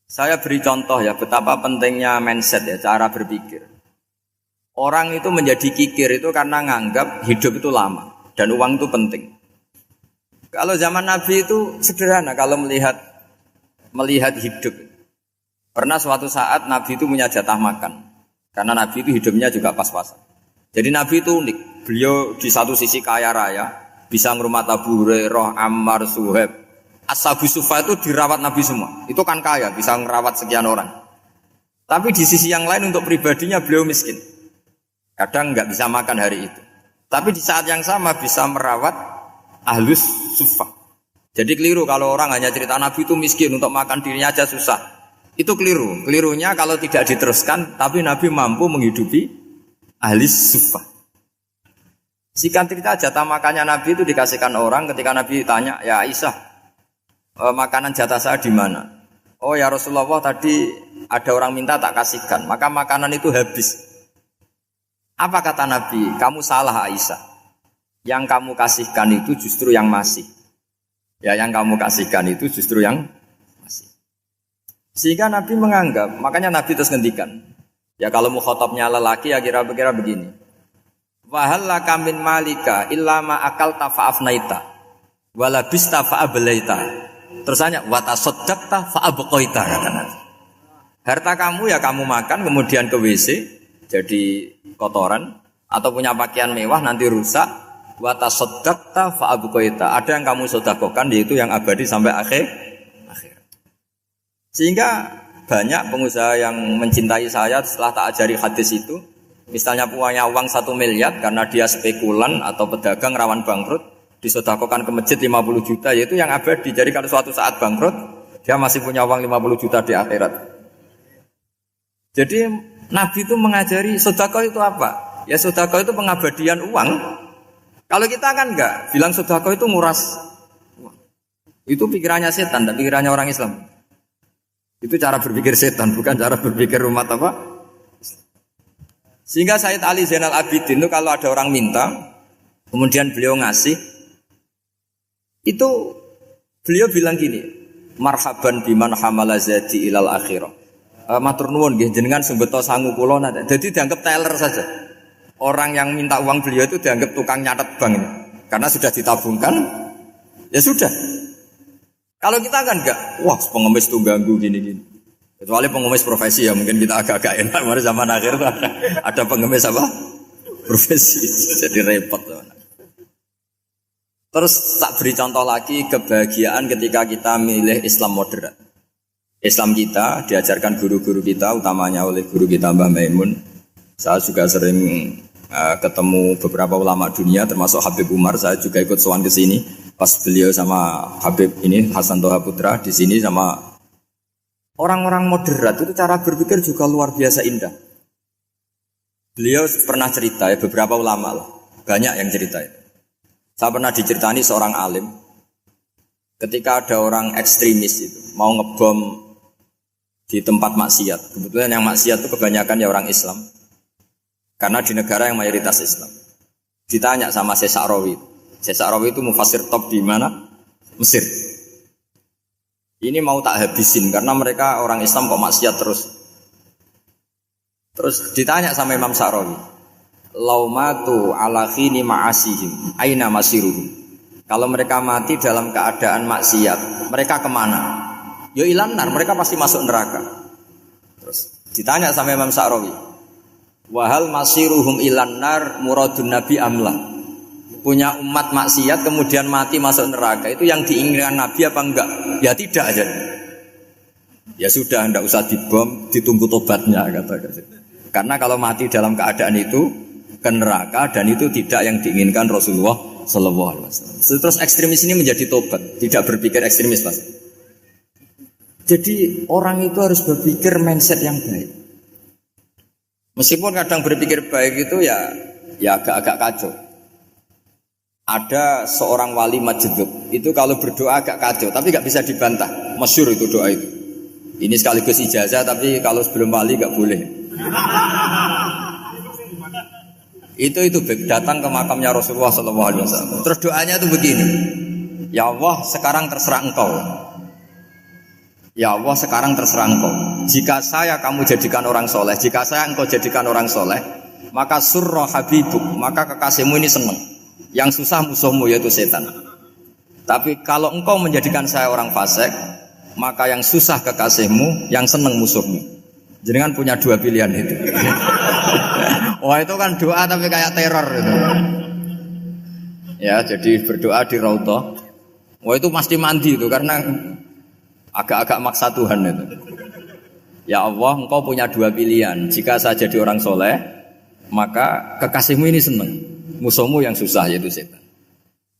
Saya beri contoh ya betapa pentingnya mindset ya, cara berpikir. Orang itu menjadi kikir itu karena nganggap hidup itu lama dan uang itu penting. Kalau zaman Nabi itu sederhana kalau melihat hidup. Pernah suatu saat Nabi itu punya jatah makan. Karena Nabi itu hidupnya juga pas-pasan. Jadi Nabi itu unik. Beliau di satu sisi kaya raya, bisa ngurmat Abu Hurairah, Ammar, Suhaib. Ashabu Sufa itu dirawat Nabi semua. Itu kan kaya, bisa ngerawat sekian orang. Tapi di sisi yang lain untuk pribadinya beliau miskin. Kadang nggak bisa makan hari itu. Tapi di saat yang sama bisa merawat Ahlus Sufa. Jadi keliru kalau orang hanya cerita Nabi itu miskin, untuk makan dirinya aja susah. Itu keliru. Kelirunya kalau tidak diteruskan, tapi Nabi mampu menghidupi ahli sufa. Singkat cerita jatah makannya Nabi itu dikasihkan orang ketika Nabi tanya, ya Aisyah, makanan jatah saya di mana? Oh ya Rasulullah, tadi ada orang minta tak kasihkan, maka makanan itu habis. Apa kata Nabi? Kamu salah Aisyah. Yang kamu kasihkan itu justru yang masih. Ya yang kamu kasihkan itu justru yang sehingga Nabi menganggap, makanya Nabi terus ngendikan. Ya kalau mukhatabnya lelaki ya kira-kira begini. Wahal laka min malika illa ma akalta fa'afnaita wala bista fa'ablaita. Terus tanya wa tasaddaqta fa'abqaita kata Nabi. Harta kamu ya kamu makan kemudian ke WC jadi kotoran atau punya pakaian mewah nanti rusak. Wa tasaddaqta fa'abqaita. Ada yang kamu sedekahkan yaitu yang abadi sampai akhir. Sehingga banyak pengusaha yang mencintai saya setelah tak ajari hadis itu. Misalnya punya uang 1 miliar karena dia spekulan atau pedagang rawan bangkrut. Disedekahkan ke masjid 50 juta yaitu yang abadi. Jadi kalau suatu saat bangkrut dia masih punya uang 50 juta di akhirat. Jadi Nabi itu mengajari sedekah itu apa? Ya sedekah itu pengabadian uang. Kalau kita kan enggak. Bilang sedekah itu nguras uang. Itu pikirannya setan dan pikirannya orang Islam. Itu cara berpikir setan, bukan cara berpikir umat apa. Sehingga Sayyid Ali Zainal Abidin itu kalau ada orang minta, kemudian beliau ngasih, itu beliau bilang gini, marhaban biman hamala zadi ilal akhirah. Matur nuwun nggih jenengan sumbeto sangu kula nate. Jadi dianggap teller saja. Orang yang minta uang beliau itu dianggap tukang nyatet bank ini. Karena sudah ditabungkan, ya sudah. Kalau kita kan enggak, wah pengemis tuh ganggu gini-gini. Kecuali pengemis profesi ya mungkin kita agak-agak enak. Mari zaman akhir tuh ada pengemis apa? Profesi, jadi repot. Terus tak beri contoh lagi kebahagiaan ketika kita milih Islam moderat. Islam kita diajarkan guru-guru kita, utamanya oleh guru kita Mbah Maimun. Saya juga sering ketemu beberapa ulama dunia, termasuk Habib Umar. Saya juga ikut sowan ke sini. Pas beliau sama Habib ini Hasan Toha Putra di sini sama orang-orang moderat itu cara berpikir juga luar biasa indah. Beliau pernah cerita ya beberapa ulama lah, banyak yang cerita itu. Saya pernah diceritani seorang alim ketika ada orang ekstremis itu mau ngebom di tempat maksiat. Kebetulan yang maksiat itu kebanyakan ya orang Islam karena di negara yang mayoritas Islam. Ditanya sama Syekh Sa'rawi. Syekh Sa'rawi itu mufassir top di mana? Mesir. Ini mau tak habisin karena mereka orang Islam kok maksiat terus. Terus ditanya sama Imam Sa'rawi, laumatu ala khini ma'asihim aina masiruhum. Kalau mereka mati dalam keadaan maksiat, mereka kemana? Ya ilan nar, mereka pasti masuk neraka. Terus ditanya sama Imam Sa'rawi, wahal masiruhum ilan nar muradun nabi amla. Punya umat maksiat kemudian mati masuk neraka itu yang diinginkan Nabi apa enggak? Ya tidak aja. Ya sudah, enggak usah dibom, ditunggu tobatnya kata. Karena kalau mati dalam keadaan itu ke neraka dan itu tidak yang diinginkan Rasulullah Sallallahu Alaihi Wasallam. Terus ekstremis ini menjadi tobat, tidak berpikir ekstremis Mas. Jadi orang itu harus berpikir mindset yang baik. Meskipun kadang berpikir baik itu ya agak-agak kacau. Ada seorang wali majdub itu kalau berdoa agak kacau, tapi nggak bisa dibantah. Masyhur itu doa itu. Ini sekaligus ijazah, tapi kalau sebelum wali nggak boleh. Itu datang ke makamnya Rasulullah SAW. Terus doanya itu begini, ya Allah sekarang terserah engkau. Ya Allah, sekarang terserah engkau. Jika saya kamu jadikan orang soleh, jika saya engkau jadikan orang soleh, maka surra habibuk, maka kekasihmu ini senang. Yang susah musuhmu yaitu setan. Tapi kalau engkau menjadikan saya orang fasik, maka yang susah kekasihmu, yang senang musuhmu. Jangan punya dua pilihan itu. Wah, itu kan doa tapi kayak teror itu. Ya, jadi berdoa di Raudhah. Wah, itu pasti mandi itu karena agak-agak maksa Tuhan itu. Ya Allah, engkau punya dua pilihan. Jika saya jadi orang soleh, maka kekasihmu ini senang. Musuhmu yang susah yaitu setan.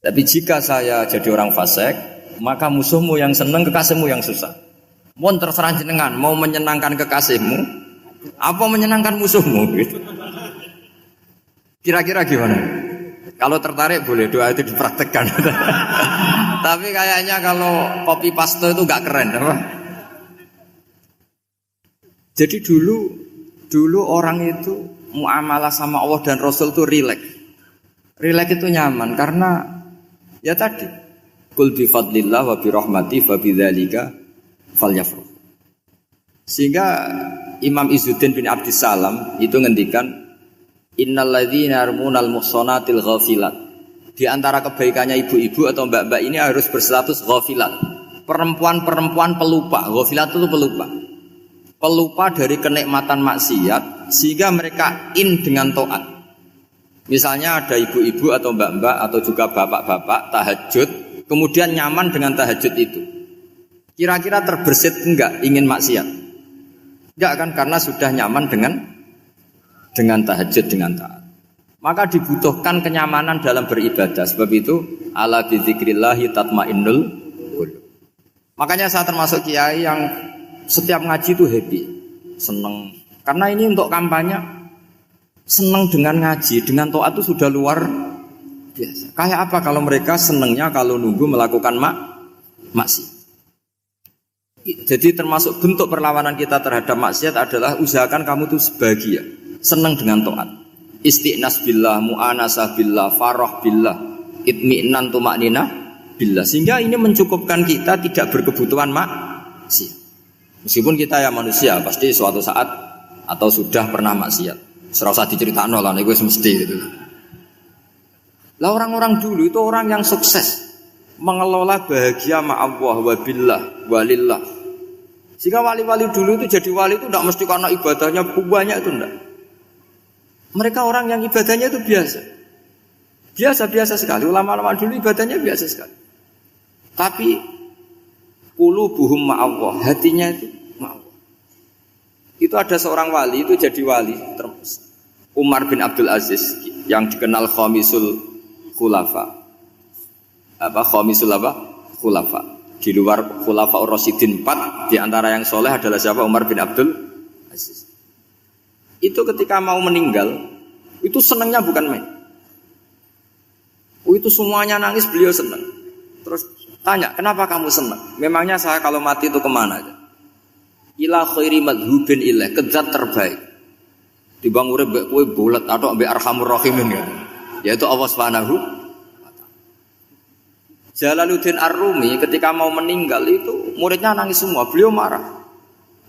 Tapi jika saya jadi orang fasik, maka musuhmu yang senang, kekasihmu yang susah. Mohon terserah jenengan, mau menyenangkan kekasihmu, apa menyenangkan musuhmu? Gitu. Kira-kira gimana? Kalau tertarik boleh doa itu dipraktekkan. Tapi kayaknya kalau copy paste itu gak keren, apa? Jadi dulu orang itu muamalah sama Allah dan Rasul itu rileks. Rileks itu nyaman karena ya tadi qul bi fadlillah wa bi rahmati fa bidzalika falyafrah. Sehingga Imam Izzuddin bin Abdissalam itu ngendikan innal ladzina yarmunal muhsanatil ghafilat. Di antara kebaikannya ibu-ibu atau mbak-mbak ini harus berstatus ghafilat. Perempuan-perempuan pelupa. Ghafilat itu pelupa. Pelupa dari kenikmatan maksiat sehingga mereka dengan taat. Misalnya ada ibu-ibu atau mbak-mbak atau juga bapak-bapak tahajud, kemudian nyaman dengan tahajud itu. Kira-kira terbersit enggak ingin maksiat? Enggak kan, karena sudah nyaman dengan tahajud, dengan taat. Maka dibutuhkan kenyamanan dalam beribadah. Sebab itu ala bidzikrillahi tatmainnul qulub. Makanya saya termasuk kiai yang setiap ngaji itu happy, seneng. Karena ini untuk kampanye, seneng dengan ngaji, dengan taat itu sudah luar biasa. Kayak apa kalau mereka senengnya kalau nunggu melakukan maksiat. Jadi termasuk bentuk perlawanan kita terhadap maksiat adalah usahakan kamu tuh sebahagia, senang dengan taat. Istiqnas billah, mu'anasah billah, farah billah, itmi'nan tumakninah billah. Sehingga ini mencukupkan kita tidak berkebutuhan maksiat. Meskipun kita ya manusia, pasti suatu saat atau sudah pernah maksiat. Serasa diceritakan lah, itu mesti gitu. Lah orang-orang dulu itu orang yang sukses mengelola bahagia ma'allah wa billah walillah. Jika wali-wali dulu itu jadi wali itu tidak mesti karena ibadahnya banyak, itu enggak. Mereka orang yang ibadahnya itu biasa. Biasa-biasa sekali. Ulama-ulama dulu ibadahnya biasa sekali. Tapi qulubuhum ma'allah, hatinya itu ma'allah. Itu ada seorang wali itu jadi wali, Umar bin Abdul Aziz yang dikenal khamisul khulafa. Khulafa. Di luar khulafa ar-rasyidin 4, di antara yang soleh adalah siapa? Umar bin Abdul Aziz. Itu ketika mau meninggal, itu senangnya bukan main. Itu semuanya nangis, beliau senang. Terus tanya, kenapa kamu senang? Memangnya saya kalau mati itu kemana aja? Ila khairi madhubin ilah, kezat terbaik. Dibang urip mbek kowe bolet atau mbek arhamur rahimin ya. Yaitu Allah Subhanahu. Jalaluddin Ar-Rumi ketika mau meninggal itu muridnya nangis semua, beliau marah.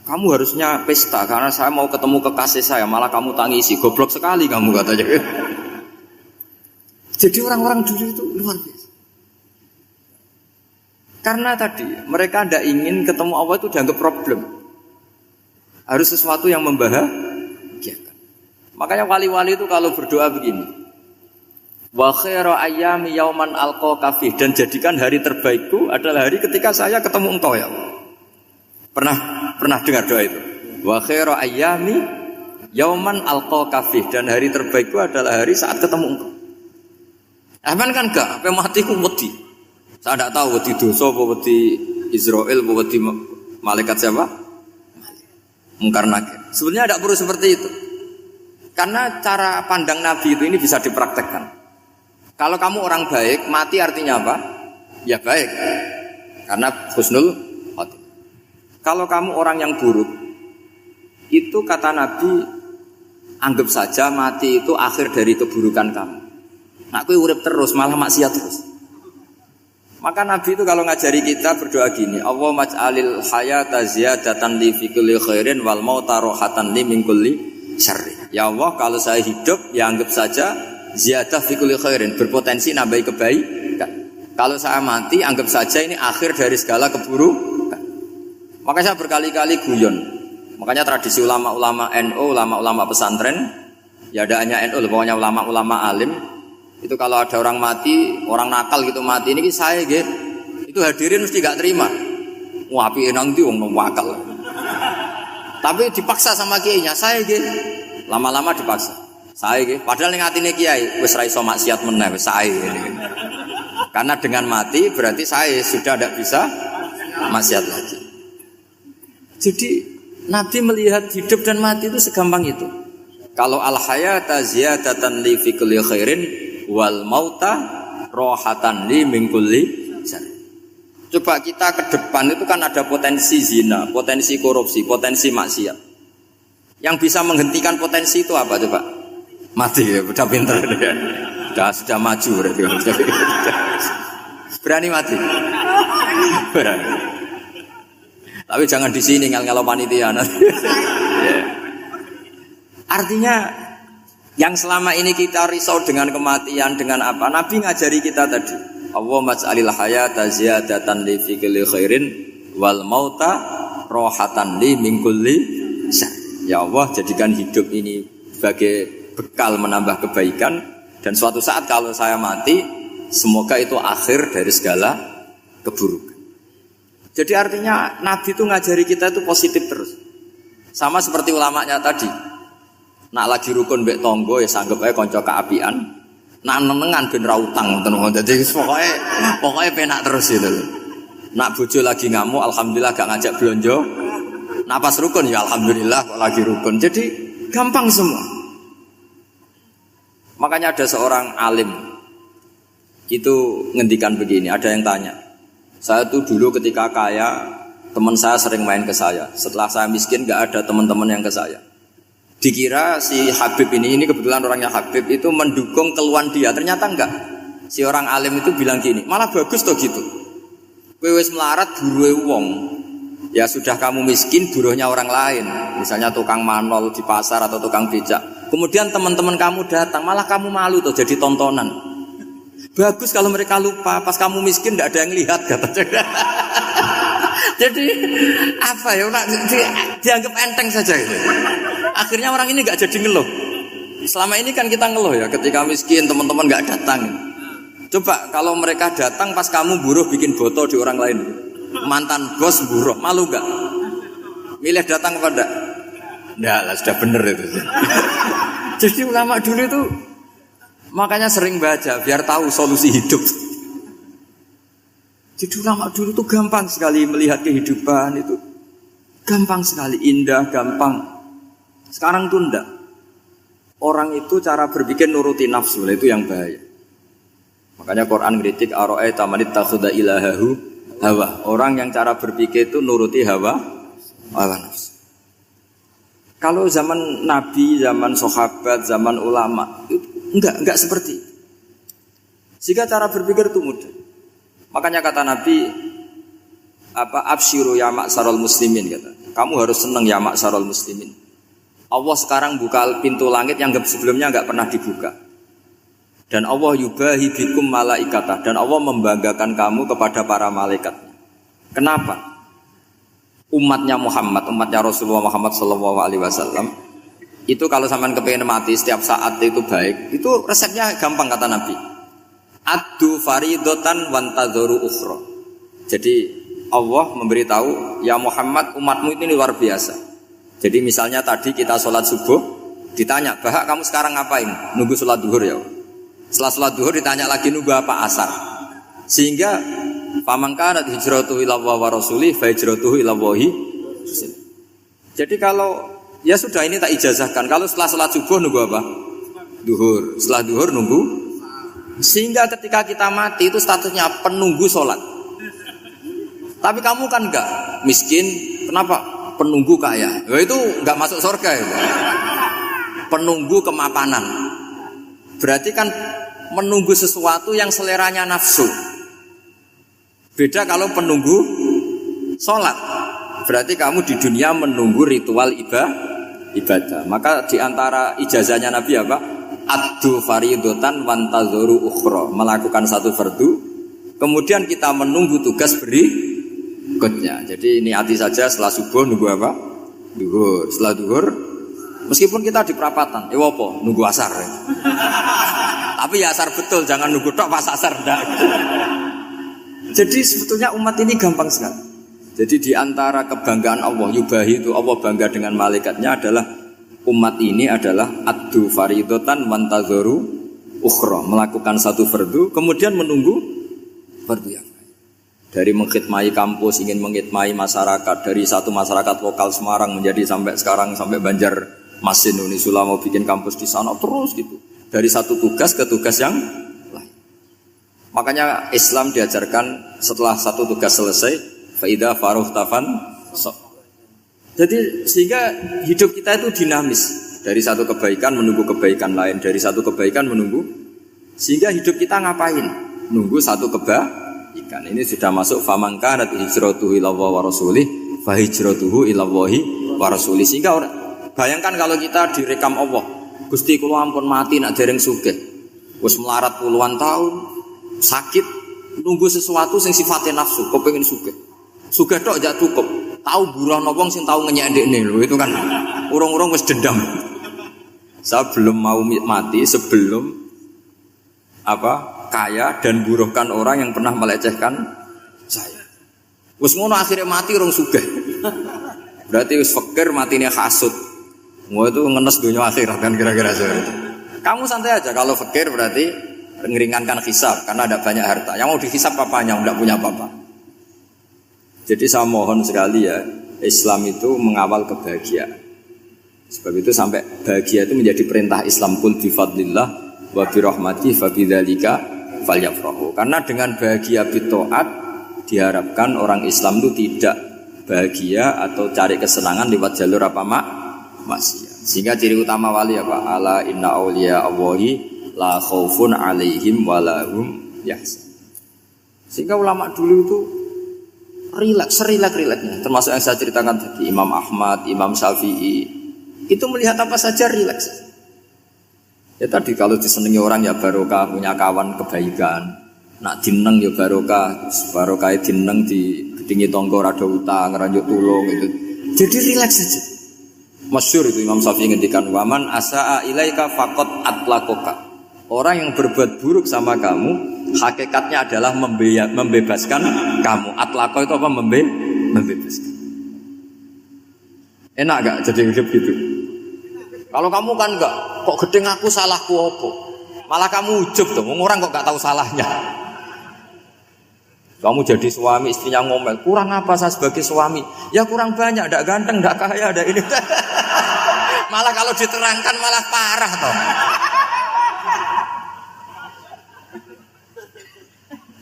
Kamu harusnya pesta karena saya mau ketemu kekasih saya, malah kamu tangisi, goblok sekali kamu katanya. Jadi orang-orang dulu itu luar biasa. Karena tadi mereka tidak ingin ketemu Allah itu dianggap problem. Harus sesuatu yang membahagiakan. Makanya wali-wali itu kalau berdoa begini. Wa khairu ayyami yauman alqa fi, dan jadikan hari terbaikku adalah hari ketika saya ketemu engkau ya Allah. Pernah dengar doa itu? Wa khairu ayyami yauman alqa fi, dan hari terbaikku adalah hari saat ketemu engkau. Aman kan enggak? Sampai mati ku wedi. Saya enggak tahu wedi dosa apa wedi Israel apa wedi malaikat siapa? Mungkar nakir. Sebenarnya tidak perlu seperti itu. Karena cara pandang Nabi itu ini bisa dipraktekkan. Kalau kamu orang baik, mati artinya apa? Ya baik. Karena husnul khotimah. Kalau kamu orang yang buruk, itu kata Nabi, anggap saja mati itu akhir dari keburukan kamu. Nah, kowe urip terus malah maksiat terus. Maka Nabi itu kalau ngajari kita berdoa gini, Allah maj'alil hayata ziyadatan li fi kulli khairin wal mauta rohatan li min kulli syarri. Ya Allah, kalau saya hidup ya anggap saja ziyadah fi kulli khairin, berpotensi nambahi kebaikan. Kalau saya mati anggap saja ini akhir dari segala keburukan. Maka saya berkali-kali guyon. Makanya tradisi ulama-ulama NU, ulama-ulama pesantren, ya ada hanya NU, pokoknya ulama-ulama alim. Itu kalau ada orang mati, orang nakal gitu mati, ini saya gitu. Itu hadirin mesti gak terima. Wah, api enang di wong wakal. Tapi dipaksa sama kiainya, saya gitu. Lama-lama dipaksa. Saya gitu. Padahal ning atine kiai wis ra iso maksiat meneh wis saya gitu. Karena dengan mati berarti saya sudah tidak bisa maksiat lagi. Jadi Nabi melihat hidup dan mati itu segampang itu. Kalau al-hayata ziyadatan li fi kulli khairin wal mauta rohatan li min kulli syarr. Coba kita ke depan itu kan ada potensi zina, potensi korupsi, potensi maksiat. Yang bisa menghentikan potensi itu apa coba? Mati ya, udah pinter ya. Sudah maju berarti. Berani mati. Berani. Tapi jangan di sini ngel-ngelo panitia. Artinya yang selama ini kita risau dengan kematian, dengan apa? Nabi ngajari kita tadi. Allah maj'alil hayata ziyadatan li fi kulli khairin wal mauta rohatan li min kulli syarr. Ya Allah, jadikan hidup ini sebagai bekal menambah kebaikan, dan suatu saat kalau saya mati, semoga itu akhir dari segala keburukan. Jadi artinya Nabi itu ngajari kita itu positif terus. Sama seperti ulamanya tadi. Nak lagi rukun mbek tonggo ya sanggep ae kanca keapian. Nak nenengan ben ra utang ngoten. Dadi pokoke penak terus gitu. Nak bojo lagi ngamuk alhamdulillah gak ngajak blonjo. Nak pas rukun ya alhamdulillah kok lagi rukun. Jadi gampang semua. Makanya ada seorang alim itu ngendikan begini, ada yang tanya. Saya tuh dulu ketika kaya, teman saya sering main ke saya. Setelah saya miskin gak ada teman-teman yang ke saya. Dikira si Habib ini kebetulan orangnya Habib itu mendukung keluhan dia, ternyata enggak. Si orang alim itu bilang gini, malah bagus toh gitu. Kowe wis melarat buruhe wong. Ya sudah kamu miskin buruhnya orang lain. Misalnya tukang manol di pasar atau tukang becak. Kemudian teman-teman kamu datang, malah kamu malu toh jadi tontonan. Bagus kalau mereka lupa, pas kamu miskin enggak ada yang lihat katanya. Jadi apa ya, dianggap enteng saja itu. Akhirnya orang ini gak jadi ngeluh. Selama ini kan kita ngeluh ya, ketika miskin teman-teman gak datang. Coba kalau mereka datang pas kamu buruh bikin foto di orang lain, mantan bos buruh, malu gak? Milih datang apa enggak? Enggak lah, sudah bener itu. Jadi ulama dulu itu makanya sering baca biar tahu solusi hidup. Jadi ulama dulu itu gampang sekali melihat kehidupan itu. Gampang sekali, indah, gampang. Sekarang tuh enggak. Orang itu cara berpikir nuruti nafsu, itu yang bahaya. Makanya Quran kritik ara'aita man ittakhadha ilahahu hawa. Orang yang cara berpikir itu nuruti hawa nafsu. Kalau zaman Nabi, zaman sahabat, zaman ulama, itu enggak seperti itu. Sehingga cara berpikir itu mudah. Makanya kata Nabi, absyiru ya ma'sarul muslimin, kata. Kamu harus senang ya ma'sarul muslimin. Allah sekarang buka pintu langit yang sebelumnya enggak pernah dibuka. Dan Allah yubahi bikum malaikata, dan Allah membanggakan kamu kepada para malaikat. Kenapa? Umatnya Muhammad, umatnya Rasulullah Muhammad SAW, itu kalau sampean kepengin mati setiap saat itu baik, itu resepnya gampang kata Nabi. Addu faridotan wantadzoru ukhra. Jadi Allah memberitahu, ya Muhammad, umatmu ini luar biasa. Jadi misalnya tadi kita sholat subuh, ditanya, bahak kamu sekarang ngapain? Nunggu sholat duhur ya. Setelah sholat duhur ditanya lagi nunggu apa asar. Sehingga famangkanat hijratuhu ila Allah wa rasulih fa hijratuhu ila Allahi. Jadi kalau ya sudah ini tak ijazahkan. Kalau setelah sholat subuh nunggu apa? Duhur. Setelah duhur nunggu. Sehingga ketika kita mati itu statusnya penunggu sholat. Tapi kamu kan enggak miskin, kenapa? Penunggu kaya. Ya itu enggak masuk surga ya. Penunggu kemapanan. Berarti kan menunggu sesuatu yang seleranya nafsu. Beda kalau penunggu sholat. Berarti kamu di dunia menunggu ritual ibadah. Maka di antara ijazahnya Nabi apa? Addu faridotan wantazuru ukhra. Melakukan satu fardu, kemudian kita menunggu tugas berikutnya. Jadi niati saja setelah subuh nunggu apa? Duhur. Setelah duhur, meskipun kita di perapatan, apa? Nunggu asar. Tapi ya asar betul, jangan nunggu tok pas asar enggak. Jadi sebetulnya umat ini gampang sekali. Jadi di antara kebanggaan Allah, yubahi itu Allah bangga dengan malaikatnya adalah umat ini adalah addu faridotan wantazuru ukhra, melakukan satu fardu kemudian menunggu fardu yang lain. Dari mengkhidmati kampus, ingin mengkhidmati masyarakat, dari satu masyarakat lokal Semarang menjadi sampai sekarang sampai Banjarmasin, Unisula mau bikin kampus di sana terus gitu. Dari satu tugas ke tugas yang lain. Makanya Islam diajarkan setelah satu tugas selesai faida faruh tafan sok. Jadi sehingga hidup kita itu dinamis, dari satu kebaikan menunggu kebaikan lain, dari satu kebaikan menunggu, sehingga hidup kita ngapain? Nunggu satu kebaikan. Ini sudah masuk faman kanat hijratuhu ilallahi wa rasulih fa hijratuhu ilallahi wa rasulih. Sehingga bayangkan kalau kita direkam Allah, Gusti kula ampun mati nak dereng sugih. Wis melarat puluhan tahun, sakit, nunggu sesuatu sing sifatnya nafsu, kepengin sugih. Sugih tok aja cukup. Tahu burono wong sing tahu ngenyendekne lho, itu kan urung-urung wis dendam. Saya belum mau mati sebelum kaya dan buruhkan orang yang pernah melecehkan saya. Wis ngono akhirnya mati urung sugih. Berarti wis fakir matine hasud. Mau itu ngenes dunia akhirat kan kira-kira seperti itu. Kamu santai aja kalau fakir berarti meringankan hisab karena ada banyak harta. Yang mau dihisab papanya enggak punya apa-apa. Jadi saya mohon sekali ya, Islam itu mengawal kebahagiaan. Sebab itu sampai bahagia itu menjadi perintah Islam, kul bi fadlillah wa bi rahmati fa bidzalika falyafrahu. Karena dengan bahagia bi taat diharapkan orang Islam itu tidak bahagia atau cari kesenangan lewat jalur apa maksiat. Sehingga ciri utama wali apa? Ala inna auliya Allahi la khaufun alaihim wa lahum yahzanun. Sehingga ulama dulu itu rileks-rileksnya, termasuk yang saya ceritakan tadi, Imam Ahmad, Imam Syafi'i, itu melihat apa saja rileks. Ya tadi kalau disenangi orang ya barokah, punya kawan kebaikan, nak dineng ya barokah dineng di gedingi tonggo rada utang, ngeranjuk tulung itu. Jadi rileks saja. Masyhur itu Imam Syafi'i ngendikan waman asaa ilaika faqad atlaqaka. Orang yang berbuat buruk sama kamu hakikatnya adalah membebaskan kamu. Atlaqo itu apa? Membebaskan. Enak gak jadi hidup gitu? Kalau kamu kan enggak, kok gedeng aku salahku apa? Malah kamu ujub tuh, orang kok gak tahu salahnya. Kamu jadi suami, istrinya ngomel, kurang apa saya sebagai suami? Ya kurang banyak, enggak ganteng, enggak kaya, enggak ini. Malah kalau diterangkan malah parah toh.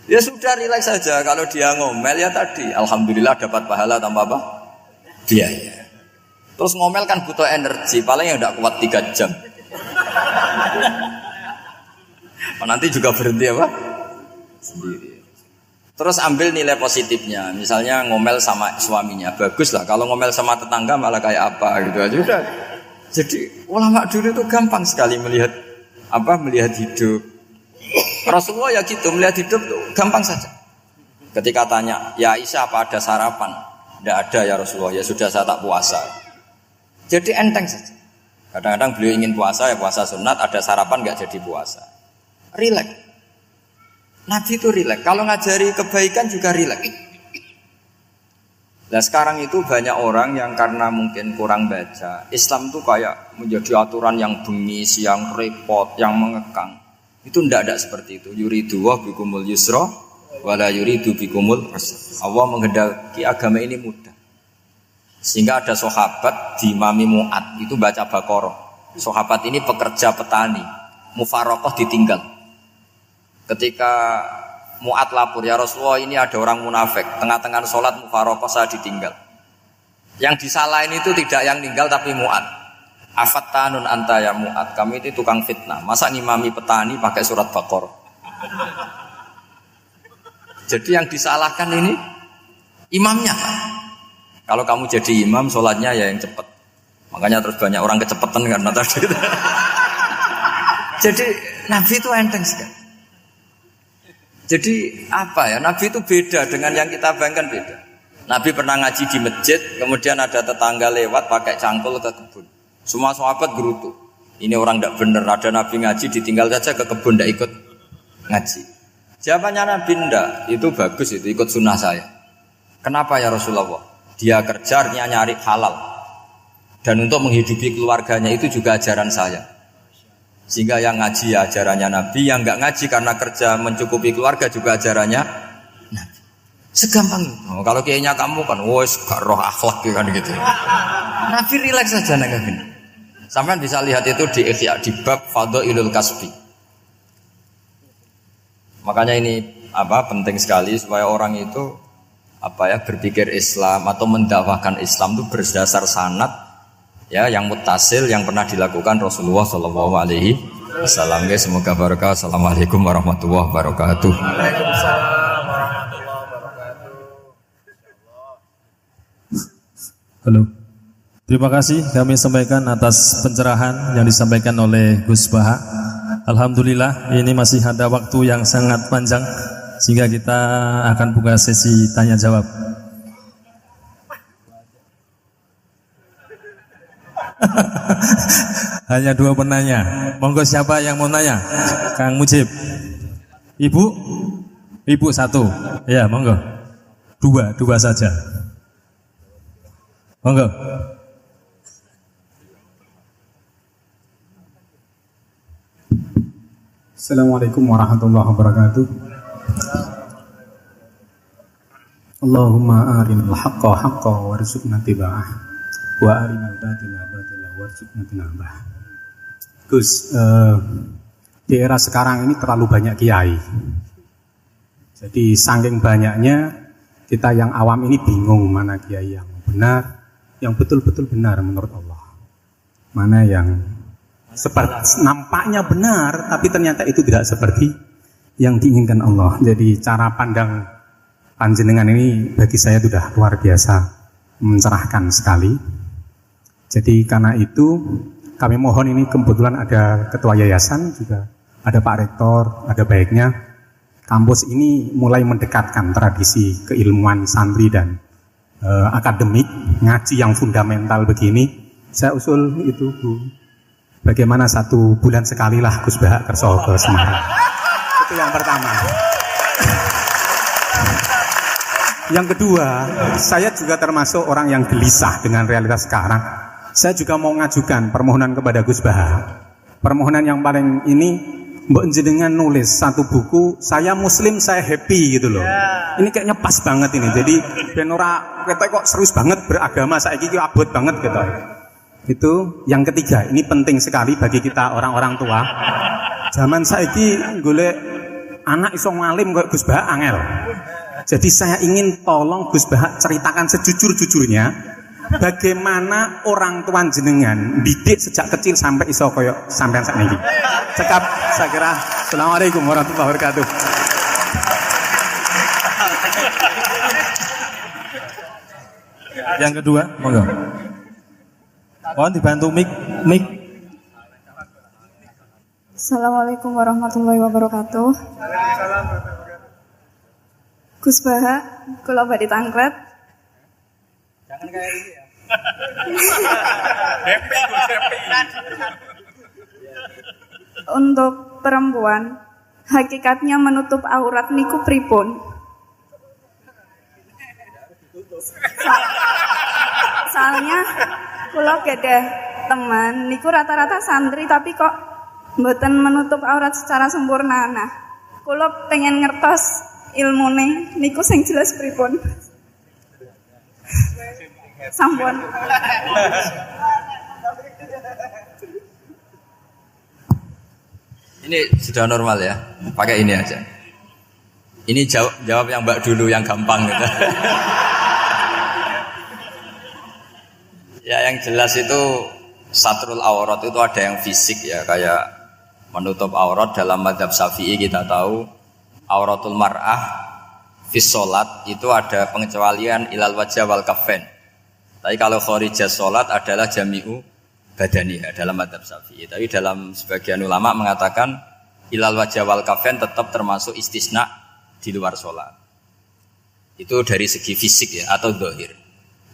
Ya sudah rileks saja. Kalau dia ngomel ya tadi alhamdulillah dapat pahala tanpa apa? Biaya. Terus ngomel kan butuh energi, paling yang tidak kuat 3 jam. Nanti juga berhenti apa? Sendiri. Terus ambil nilai positifnya. Misalnya ngomel sama suaminya, bagus lah. Kalau ngomel sama tetangga malah kayak apa gitu aja udah. Jadi ulama dulu itu gampang sekali melihat hidup. Rasulullah ya gitu, melihat hidup tuh gampang saja. Ketika tanya, ya Aisyah apa ada sarapan? Tidak ada ya Rasulullah, ya sudah saya tak puasa. Jadi enteng saja. Kadang-kadang beliau ingin puasa, ya puasa sunat, ada sarapan nggak jadi puasa. Rileks. Nabi itu rileks. Kalau ngajari kebaikan juga rileks. Nah sekarang itu banyak orang yang karena mungkin kurang baca, Islam tuh kayak menjadi aturan yang bengis, yang repot, yang mengekang. Itu tidak seperti itu. Yuridu wa bikumul yusra wala yuridu bikumul usra. Allah menghendaki agama ini mudah. Sehingga ada sahabat di Mami Mu'ad itu baca Baqarah. Sahabat ini pekerja petani, mufaraqah ditinggal. Ketika Mu'ad lapor, ya Rasulullah ini ada orang munafik, tengah-tengah sholat mufaraqah saya ditinggal. Yang disalahin itu tidak yang tinggal tapi Mu'ad. Afattanun anta ya Mu'ad, kami itu tukang fitnah. Masa ngimami petani pakai surat Baqarah? Jadi yang disalahkan ini imamnya. Kalau kamu jadi imam, sholatnya ya yang cepat. Makanya terus banyak orang kecepatan karena tadi. Jadi Nabi itu enteng sekali. Jadi apa ya? Nabi itu beda dengan yang kita bayangkan beda. Nabi pernah ngaji di masjid, kemudian ada tetangga lewat pakai cangkul ke kebun. Semua sahabat gerutu. Ini orang tidak benar. Ada Nabi ngaji ditinggal saja ke kebun, tidak ikut ngaji. Jawabannya Nabi tidak. Itu bagus, itu ikut sunnah saya. Kenapa ya Rasulullah? Dia kerja nyari halal. Dan untuk menghidupi keluarganya itu juga ajaran saya. Sehingga yang ngaji ya ajarannya Nabi, yang enggak ngaji karena kerja mencukupi keluarga juga ajarannya Nabi. Segampang itu. Kalau kayaknya kamu kan, wes gak roh akhlak kan gitu. Nabi rileks saja Nabi. Sampai bisa lihat itu di Ihya di bab Fadhailul Kasbi. Makanya ini penting sekali supaya orang itu berpikir Islam atau mendakwahkan Islam itu berdasar sanad ya yang muttasil yang pernah dilakukan Rasulullah sallallahu alaihi wasallam. Semoga barokah. Assalamualaikum warahmatullahi wabarakatuh. Waalaikumsalam warahmatullahi wabarakatuh. Halo. Terima kasih kami sampaikan atas pencerahan yang disampaikan oleh Gus Baha. Alhamdulillah ini masih ada waktu yang sangat panjang sehingga kita akan buka sesi tanya jawab. Hanya 2 penanya. Monggo siapa yang mau nanya? Kang Mujib. Ibu? Ibu 1. Ya, monggo. 2 saja. Monggo. Assalamualaikum warahmatullahi wabarakatuh. Allahumma arinal haqqa haqqan warzuqna tiba'ah wa arinal batila batila warzuqna tinabah. Gus, di era sekarang ini terlalu banyak kiai. Jadi saking banyaknya kita yang awam ini bingung mana kiai yang benar, yang betul-betul benar menurut Allah. Mana yang seperti nampaknya benar tapi ternyata itu tidak seperti yang diinginkan Allah. Jadi cara pandang panjenengan ini bagi saya sudah luar biasa mencerahkan sekali. Jadi karena itu kami mohon, ini kebetulan ada ketua yayasan juga, ada Pak Rektor, ada baiknya kampus ini mulai mendekatkan tradisi keilmuan santri dan akademik ngaji yang fundamental begini. Saya usul itu Bu, bagaimana 1 bulan sekali lah Gus Baha kerso ke Semarang. Itu yang pertama. Yang kedua, saya juga termasuk orang yang gelisah dengan realitas sekarang. Saya juga mau ngajukan permohonan kepada Gus Baha. Permohonan yang paling ini, mbok jenengan nulis 1 buku, saya Muslim, saya happy gitu loh. Ini kayaknya pas banget ini. Jadi ben ora ketok kok serius banget beragama, saiki iki abot banget gitu. Itu yang ketiga, ini penting sekali bagi kita orang-orang tua. Zaman saiki golek anak iso ngalim kok Gus Baha angel. Jadi saya ingin tolong Gus Baha ceritakan sejujur-jujurnya bagaimana orang tua jenengan didik sejak kecil sampai iso koyo sampean sakniki. Cekap saya kira. Assalamualaikum warahmatullahi wabarakatuh. Yang kedua, monggo. Mohon dibantu mic. Assalamualaikum warahmatullahi wabarakatuh. Gus Baha, kula badhe tangklet. Jangan kayak ini ya. Untuk perempuan, hakikatnya menutup aurat niku pripun? Soalnya kula gadah teman niku rata-rata santri tapi kok mboten menutup aurat secara sempurna. Nah, kula pengen ngertos ilmune niku sing jelas pripun. Sampun. Ini sudah normal ya. Pakai ini aja. Ini jawab yang Mbak dulu yang gampang gitu. Ya yang jelas itu satrul aurat itu ada yang fisik ya, kayak menutup aurat dalam mazhab Syafi'i kita tahu auratul mar'ah fis sholat itu ada pengecualian ilal wajah wal kafain. Tapi kalau kharijah sholat adalah jami'u badaniha dalam madzhab Syafi'i. Tapi dalam sebagian ulama mengatakan ilal wajah wal kafain tetap termasuk istisna di luar sholat. Itu dari segi fisik ya atau zahir.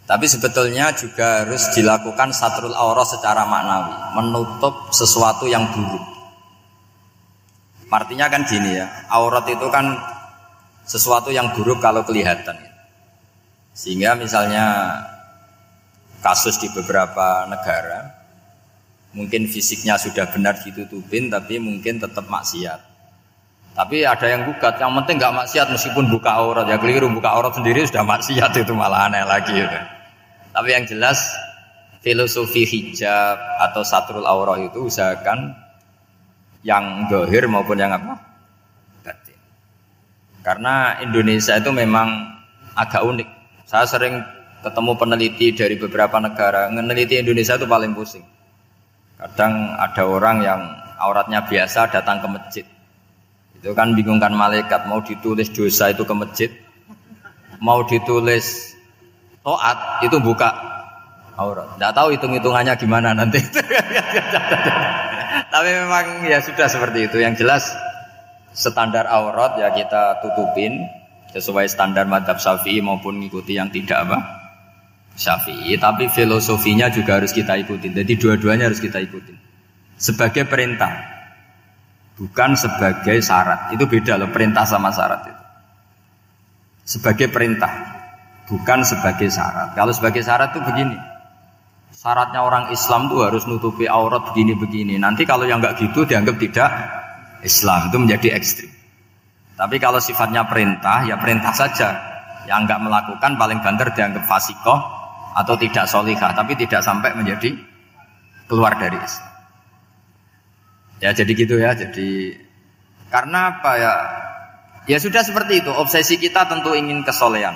Tapi sebetulnya juga harus dilakukan satrul aurat secara maknawi, menutup sesuatu yang buruk. Artinya kan gini ya, aurat itu kan sesuatu yang buruk kalau kelihatan. Sehingga misalnya kasus di beberapa negara, mungkin fisiknya sudah benar ditutupin, tapi mungkin tetap maksiat. Tapi ada yang gugat, yang penting nggak maksiat meskipun buka aurat. Ya keliru, buka aurat sendiri sudah maksiat, itu malah aneh lagi. Gitu. Tapi yang jelas filosofi hijab atau satrul aurat itu usahakan yang zahir maupun yang apa? Batin. Karena Indonesia itu memang agak unik. Saya sering ketemu peneliti dari beberapa negara, meneliti Indonesia itu paling pusing. Kadang ada orang yang auratnya biasa datang ke masjid. Itu kan bingungkan malaikat, mau ditulis dosa itu ke masjid, mau ditulis taat itu buka aurat. Tidak tahu hitung-hitungannya gimana nanti. Tapi memang ya sudah seperti itu. Yang jelas standar aurat ya kita tutupin sesuai standar madzhab Syafi'i maupun mengikuti yang tidak apa Syafi'i. Tapi filosofinya juga harus kita ikutin. Jadi dua-duanya harus kita ikutin. Sebagai perintah, bukan sebagai syarat. Itu beda loh, perintah sama syarat itu. Sebagai perintah, bukan sebagai syarat. Kalau sebagai syarat itu begini. Syaratnya orang Islam itu harus nutupi aurat begini-begini. Nanti kalau yang enggak gitu dianggap tidak Islam, itu menjadi ekstrim. Tapi kalau sifatnya perintah, ya perintah saja. Yang enggak melakukan paling banter dianggap fasikoh atau tidak solihah, tapi tidak sampai menjadi keluar dari Islam. Ya jadi gitu ya. Jadi karena apa ya? Ya sudah seperti itu. Obsesi kita tentu ingin kesolehan.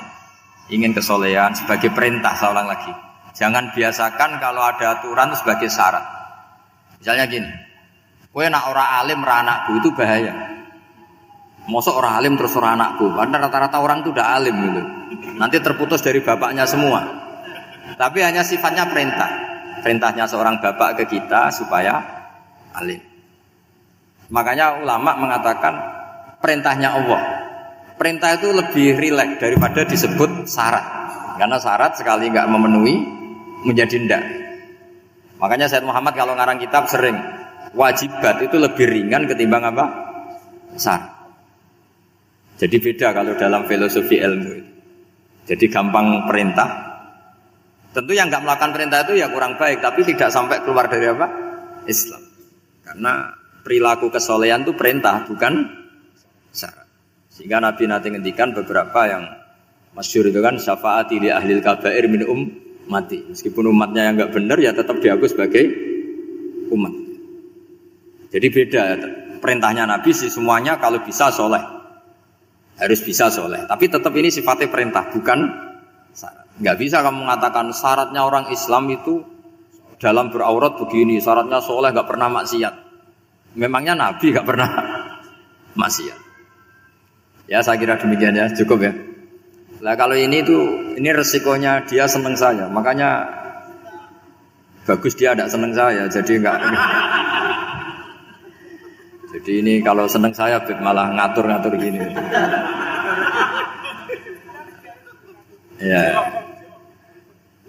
Ingin kesolehan sebagai perintah, saya ulang lagi. Jangan biasakan kalau ada aturan itu sebagai syarat. Misalnya gini, kowe nak ora alim ra anakku, itu bahaya. Mosok ora alim terus ora anakku, karena rata-rata orang itu udah alim gitu. Nanti terputus dari bapaknya semua. Tapi hanya sifatnya perintah. Perintahnya seorang bapak ke kita supaya alim. Makanya ulama mengatakan perintahnya Allah. Perintah itu lebih rileks daripada disebut syarat. Karena syarat sekali enggak memenuhi menjadi ndak. Makanya Sayyid Muhammad kalau ngarang kitab sering wajibat itu lebih ringan ketimbang apa? Syarat. Jadi beda kalau dalam filosofi ilmu itu. Jadi gampang perintah. Tentu yang enggak melakukan perintah itu ya kurang baik, tapi tidak sampai keluar dari apa? Islam. Karena perilaku kesolehan itu perintah, bukan syarat. Sehingga Nabi nanti ngendikan beberapa yang masyhur itu kan syafaati li ahlil kabair min mati. Meskipun umatnya yang enggak benar ya tetap diakui sebagai umat. Jadi beda perintahnya Nabi sih semuanya kalau bisa soleh. Harus bisa soleh. Tapi tetap ini sifatnya perintah bukan syarat. Enggak bisa kamu mengatakan syaratnya orang Islam itu dalam beraurat begini, syaratnya soleh enggak pernah maksiat. Memangnya Nabi enggak pernah maksiat. Ya saya kira demikian ya, cukup ya. Nah kalau ini resikonya dia seneng saya, makanya bagus dia tidak seneng saya, jadi enggak. Jadi ini kalau seneng saya malah ngatur-ngatur gini. Ya.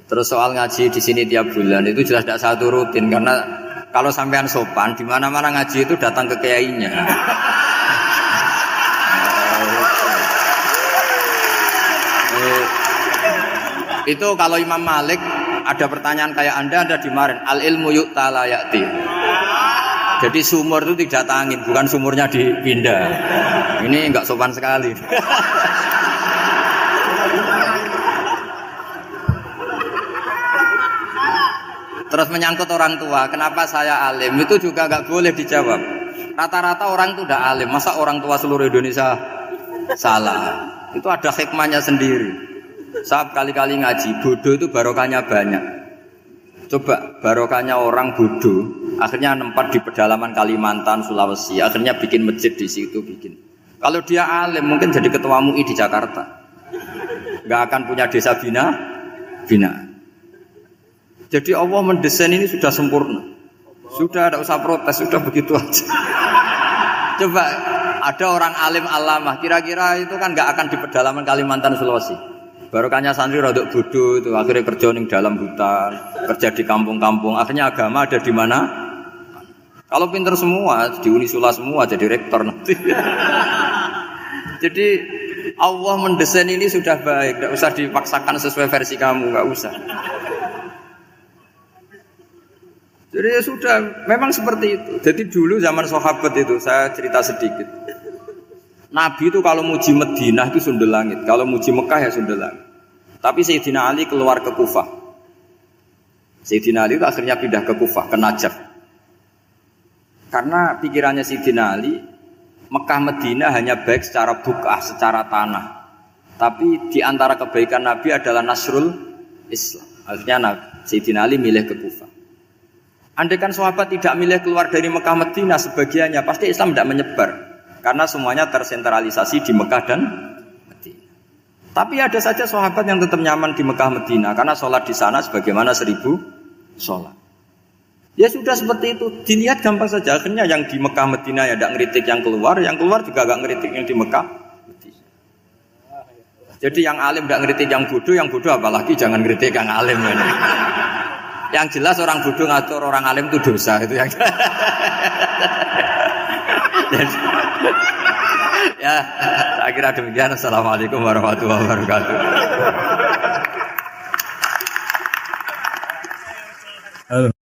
Terus soal ngaji di sini tiap bulan itu jelas tidak satu rutin karena kalau sampean sopan di mana-mana ngaji itu datang ke kiainya. Itu kalau Imam Malik ada pertanyaan kayak Anda dimarahin. Al ilmu yu'ta la ya'ti. Jadi sumur itu tidak tangin, bukan sumurnya dipindah. Ini enggak sopan sekali. Terus menyangkut orang tua, kenapa saya alim? Itu juga enggak boleh dijawab. Rata-rata orang itu udah alim, masa orang tua seluruh Indonesia salah? Itu ada hikmahnya sendiri. Saya kali-kali ngaji, bodoh itu barokahnya banyak. Coba barokahnya orang bodoh, akhirnya nempat di pedalaman Kalimantan, Sulawesi, akhirnya bikin masjid di situ bikin. Kalau dia alim mungkin jadi ketua MUI di Jakarta. Nggak akan punya desa bina. Jadi Allah mendesain ini sudah sempurna. Sudah tidak usah protes, sudah begitu aja. Coba ada orang alim alamah, kira-kira itu kan nggak akan di pedalaman Kalimantan Sulawesi. Barokahnya santri rodok bodoh itu akhirnya kerja di dalam hutan, kerja di kampung-kampung. Akhirnya agama ada di mana? Kalau pinter semua, di Unisula semua jadi rektor nanti. Jadi Allah mendesain ini sudah baik, tidak usah dipaksakan sesuai versi kamu, nggak usah. Jadi ya sudah, memang seperti itu. Jadi dulu zaman sahabat itu, saya cerita sedikit. Nabi itu kalau muji Madinah itu sundel langit, kalau muji Mekah ya sundel langit. Tapi Sayyidina Ali keluar ke Kufah. Sayyidina Ali itu akhirnya pindah ke Kufah, ke Najaf. Karena pikirannya Sayyidina Ali, Mekah Madinah hanya baik secara bukah, secara tanah. Tapi di antara kebaikan Nabi adalah nasrul Islam. Akhirnya Sayyidina Ali milih ke Kufah. Andai kan sahabat tidak milih keluar dari Mekah Madinah sebagiannya, pasti Islam tidak menyebar. Karena semuanya tersentralisasi di Mekah dan Madinah. Tapi ada saja sahabat yang tetap nyaman di Mekah Madinah karena sholat di sana sebagaimana 1000 sholat. Ya sudah seperti itu, dilihat gampang saja. Akhirnya yang di Mekah Madinah ya tidak ngeritik yang keluar juga tidak ngeritik yang di Mekah Madinah. Jadi yang alim tidak ngeritik yang bodoh apalagi jangan ngeritik yang alim. Yang jelas orang bodoh ngatur orang alim itu dosa itu yang. Ya, saya kira demikian. Assalamualaikum warahmatullahi wabarakatuh.